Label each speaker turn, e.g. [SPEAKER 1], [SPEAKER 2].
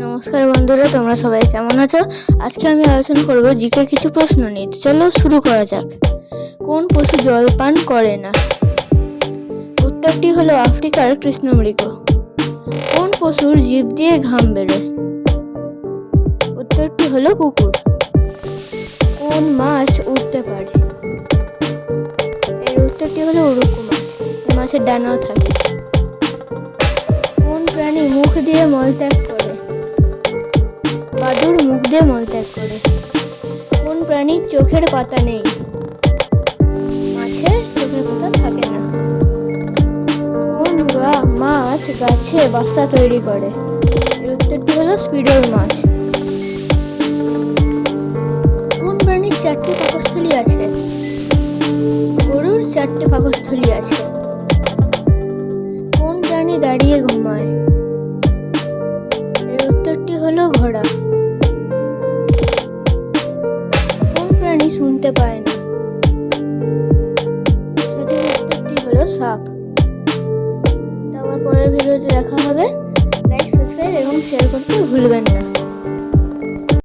[SPEAKER 1] নমস্কার বন্ধুরা, তোমরা সবাই কেমন আছো? আজকে আমি আলোচনা করব জিকে কিছু প্রশ্ন নিয়ে। চলো শুরু করা যাক। কোন পশু জল পান করে না? উত্তরটি হলো আফ্রিকার কৃষ্ণমৃগ। কোন পশুর জিভ দিয়ে ঘাম বেরোয়? উত্তরটি হলো কুকুর। কোন মাছ উড়তে পারে? এর উত্তরটি হলো উড়ুক্কু মাছ। এই মাছের ডানাও থাকে। কোন প্রাণী মুখ দিয়ে মলত্যাগ করে? বাদুড় মুখ দিয়ে মলত্যাগ করে। কোন প্রাণীর চোখের পাতা নেই? মাছের চোখের পাতা থাকে না। কোন মাছ গাছে বাসা তৈরি করে? এর উত্তরটি হলো স্পিডল মাছ। কোন প্রাণীর 4টি পাকস্থলী আছে? গরুর 4টি পাকস্থলী আছে। কোন প্রাণী দাঁড়িয়ে ঘুমায়? এর উত্তরটি হলো ঘোড়া। কোন প্রাণী শুনতে পায় না? সঠিক উত্তরটি হলো সাপ। তারপর পরের ভিডিওতে দেখা হবে। লাইক, সাবস্ক্রাইব এবং শেয়ার করতে ভুলবেন না।